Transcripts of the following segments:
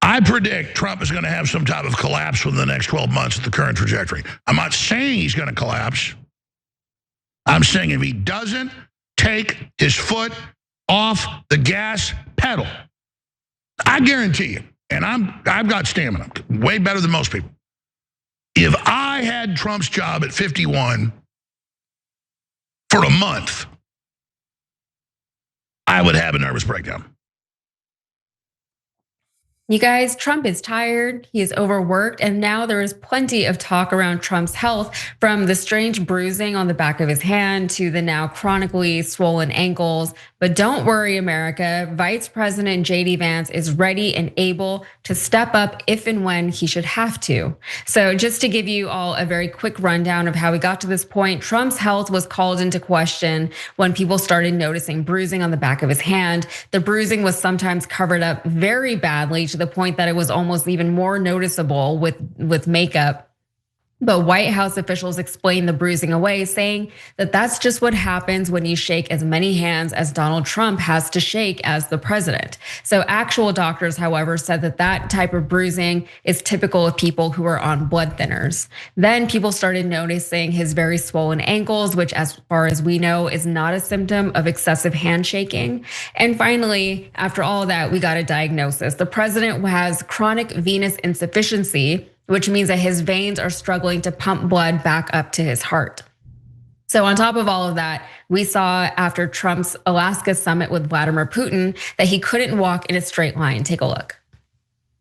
I predict Trump is going to have some type of collapse within the next 12 months at the current trajectory. I'm not saying he's going to collapse. I'm saying if he doesn't take his foot off the gas pedal, I guarantee you, and I've got stamina, way better than most people. If I had Trump's job at 51 for a month, I would have a nervous breakdown. You guys, Trump is tired, he is overworked, and now there is plenty of talk around Trump's health, from the strange bruising on the back of his hand to the now chronically swollen ankles. But don't worry, America, Vice President JD Vance is ready and able to step up if and when he should have to. So just to give you all a very quick rundown of how we got to this point, Trump's health was called into question when people started noticing bruising on the back of his hand. The bruising was sometimes covered up very badly, to the point that it was almost even more noticeable with makeup. But White House officials explained the bruising away, saying that that's just what happens when you shake as many hands as Donald Trump has to shake as the president. So actual doctors, however, said that that type of bruising is typical of people who are on blood thinners. Then people started noticing his very swollen ankles, which, as far as we know, is not a symptom of excessive handshaking. And finally, after all of that, we got a diagnosis. The president has chronic venous insufficiency, which means that his veins are struggling to pump blood back up to his heart. So on top of all of that, we saw after Trump's Alaska summit with Vladimir Putin that he couldn't walk in a straight line. Take a look.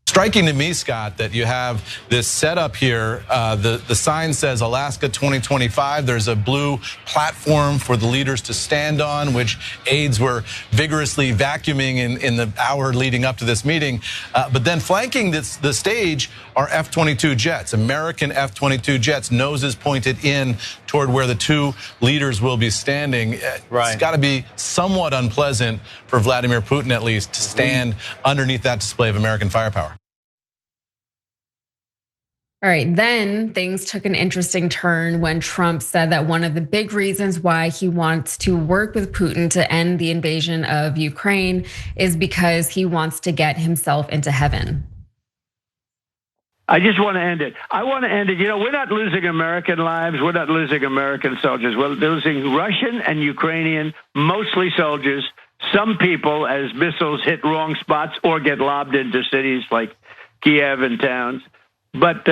Striking to me, Scott, that you have this setup here. The sign says Alaska 2025. There's a blue platform for the leaders to stand on, which aides were vigorously vacuuming in the hour leading up to this meeting. But then flanking the stage are F-22 jets, American F-22 jets, noses pointed in toward where the two leaders will be standing. Right. It's got to be somewhat unpleasant for Vladimir Putin, at least, to stand underneath that display of American firepower. All right, then things took an interesting turn when Trump said that one of the big reasons why he wants to work with Putin to end the invasion of Ukraine is because he wants to get himself into heaven. I just want to end it. I want to end it. You know, we're not losing American lives. We're not losing American soldiers. We're losing Russian and Ukrainian, mostly soldiers. Some people, as missiles hit wrong spots or get lobbed into cities like Kiev and towns. But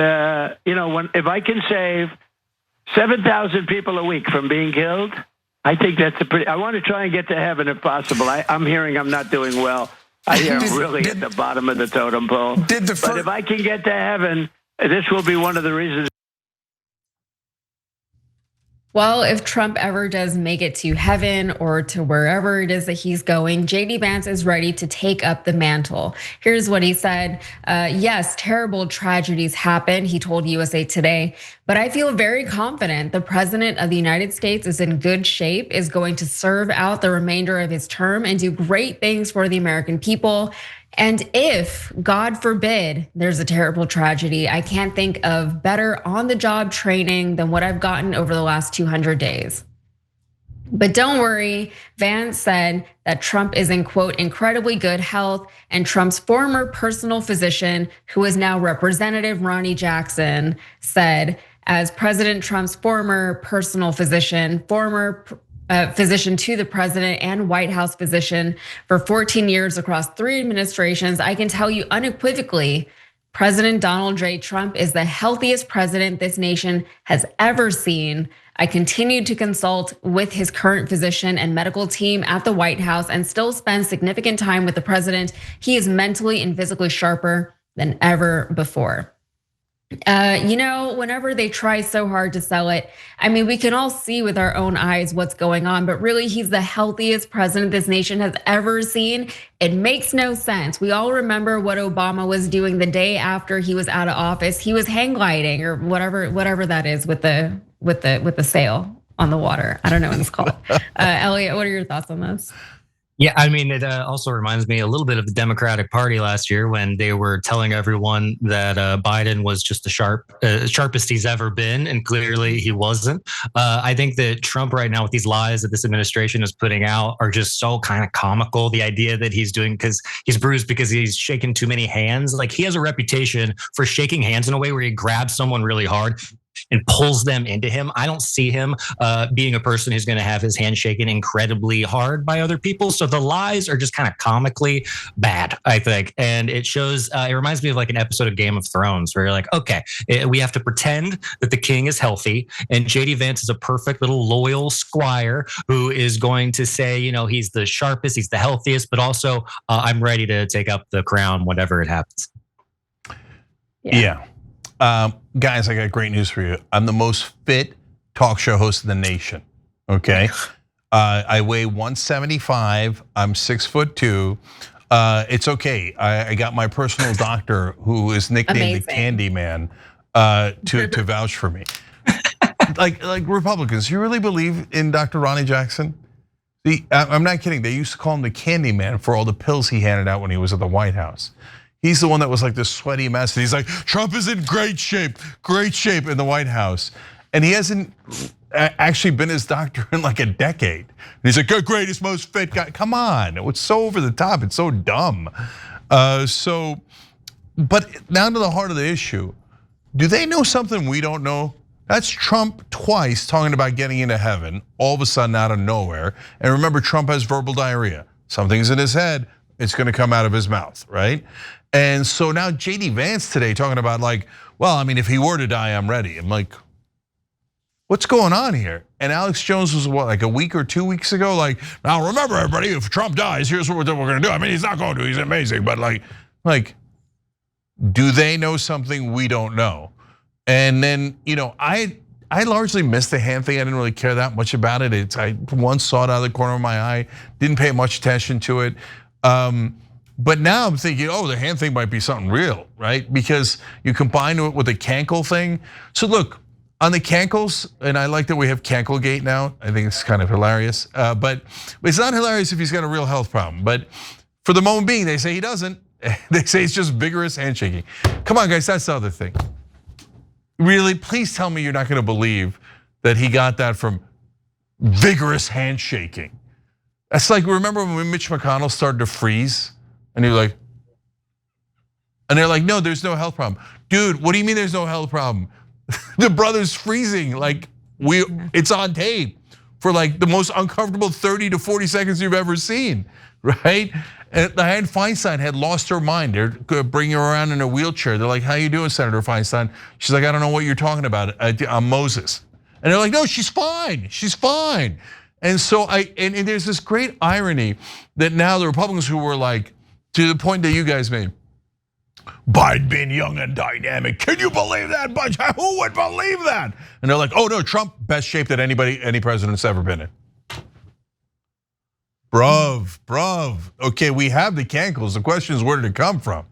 you know, if I can save 7,000 people a week from being killed, I think that's a pretty. I want to try and get to heaven if possible. I'm hearing I'm not doing well. I hear I'm really at the bottom of the totem pole. But if I can get to heaven, this will be one of the reasons. Well, if Trump ever does make it to heaven or to wherever it is that he's going, JD Vance is ready to take up the mantle. Here's what he said. Yes, terrible tragedies happen, he told USA Today, but I feel very confident the president of the United States is in good shape, is going to serve out the remainder of his term and do great things for the American people. And if, God forbid, there's a terrible tragedy, I can't think of better on-the-job training than what I've gotten over the last 200 days. But don't worry, Vance said that Trump is in, quote, incredibly good health, and Trump's former personal physician, who is now Representative Ronnie Jackson, said, as President Trump's former personal physician, physician to the president and White House physician for 14 years across 3 administrations, I can tell you unequivocally, President Donald J. Trump is the healthiest president this nation has ever seen. I continue to consult with his current physician and medical team at the White House and still spend significant time with the president. He is mentally and physically sharper than ever before. You know, whenever they try so hard to sell it, I mean, we can all see with our own eyes what's going on, but really he's the healthiest president this nation has ever seen. It makes no sense. We all remember what Obama was doing the day after he was out of office. He was hang gliding or whatever that is with the sail on the water. I don't know what it's called. Elliot, what are your thoughts on this? Yeah, I mean, it also reminds me a little bit of the Democratic Party last year when they were telling everyone that Biden was just the sharpest he's ever been, and clearly he wasn't. I think that Trump right now with these lies that this administration is putting out are just so kind of comical. The idea that he's doing because he's bruised because he's shaken too many hands. Like he has a reputation for shaking hands in a way where he grabs someone really hard and pulls them into him. I don't see him being a person who's going to have his hand shaken incredibly hard by other people. So the lies are just kind of comically bad, I think. And it shows, it reminds me of like an episode of Game of Thrones where you're like, okay, we have to pretend that the king is healthy. And JD Vance is a perfect little loyal squire who is going to say, you know, he's the sharpest, he's the healthiest, but also I'm ready to take up the crown, whatever it happens. Yeah. Guys, I got great news for you. I'm the most fit talk show host in the nation, okay? I weigh 175, I'm 6'2". It's okay, I got my personal doctor who is nicknamed the Candy Man to vouch for me. Like Republicans, you really believe in Dr. Ronnie Jackson? I'm not kidding, they used to call him the Candy Man for all the pills he handed out when he was at the White House. He's the one that was like this sweaty mess. And he's like, Trump is in great shape in the White House. And he hasn't actually been his doctor in like a decade. And he's like, greatest, most fit guy. Come on, it's so over the top, it's so dumb. But now to the heart of the issue. Do they know something we don't know? That's Trump twice talking about getting into heaven, all of a sudden out of nowhere. And remember, Trump has verbal diarrhea. Something's in his head, it's gonna come out of his mouth, right? And so now JD Vance today talking about like, well, I mean, if he were to die, I'm ready. I'm like, what's going on here? And Alex Jones was what, like a week or 2 weeks ago? Like, now remember everybody, if Trump dies, here's what we're gonna do. I mean, he's not going to, he's amazing, but like, do they know something we don't know? And then, you know, I largely missed the hand thing. I didn't really care that much about it. I once saw it out of the corner of my eye, didn't pay much attention to it. But now I'm thinking, oh, the hand thing might be something real, right? Because you combine it with the cankle thing. So look, on the cankles, and I like that we have Canklegate now. I think it's kind of hilarious. But it's not hilarious if he's got a real health problem. But for the moment being, they say he doesn't. They say it's just vigorous handshaking. Come on, guys, that's the other thing. Really, please tell me you're not gonna believe that he got that from vigorous handshaking. That's like, remember when Mitch McConnell started to freeze? And you're like, and they're like, no, there's no health problem. Dude, what do you mean there's no health problem? The brother's freezing, like it's on tape for like the most uncomfortable 30 to 40 seconds you've ever seen, right? And Dianne Feinstein had lost her mind. They're bringing her around in a wheelchair. They're like, how you doing, Senator Feinstein? She's like, I don't know what you're talking about, I'm Moses. And they're like, no, she's fine, she's fine. And so and there's this great irony that now the Republicans who were like, to the point that you guys made, Biden being young and dynamic. Can you believe that? But who would believe that? And they're like, oh no, Trump, best shape that any president's ever been in. Bruv. Okay, we have the cankles. The question is, where did it come from?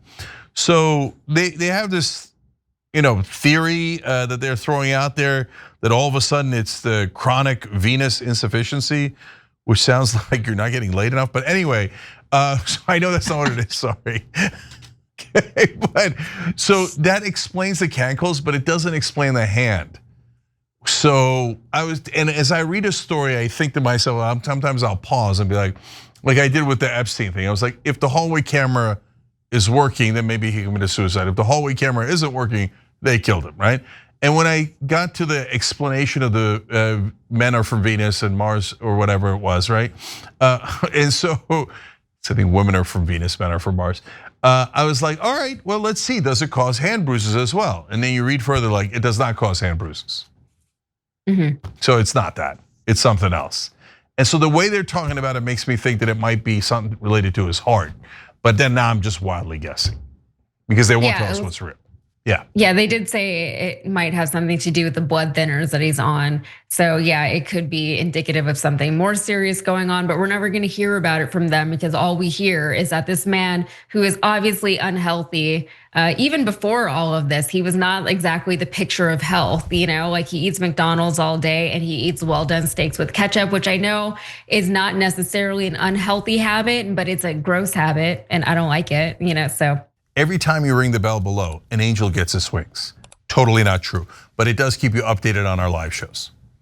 So they have this, theory that they're throwing out there that all of a sudden it's the chronic venous insufficiency, which sounds like you're not getting laid enough. But anyway, so I know that's not what it is. Sorry. Okay, but so that explains the cankles, but it doesn't explain the hand. So and as I read a story, I think to myself, sometimes I'll pause and be like I did with the Epstein thing. I was like, if the hallway camera is working, then maybe he committed suicide. If the hallway camera isn't working, they killed him, right? And when I got to the explanation of the men are from Venus and Mars or whatever it was, right? And so I think women are from Venus, men are from Mars. I was like, all right, well, let's see, does it cause hand bruises as well? And then you read further, like it does not cause hand bruises. So it's not that, it's something else. And so the way they're talking about it makes me think that it might be something related to his heart. But then now I'm just wildly guessing because they won't tell us what's real. Yeah, they did say it might have something to do with the blood thinners that he's on. So yeah, it could be indicative of something more serious going on, but we're never gonna hear about it from them because all we hear is that this man who is obviously unhealthy, even before all of this, he was not exactly the picture of health, like he eats McDonald's all day and he eats well-done steaks with ketchup, which I know is not necessarily an unhealthy habit, but it's a gross habit and I don't like it, so. Every time you ring the bell below, an angel gets his wings. Totally not true, but it does keep you updated on our live shows.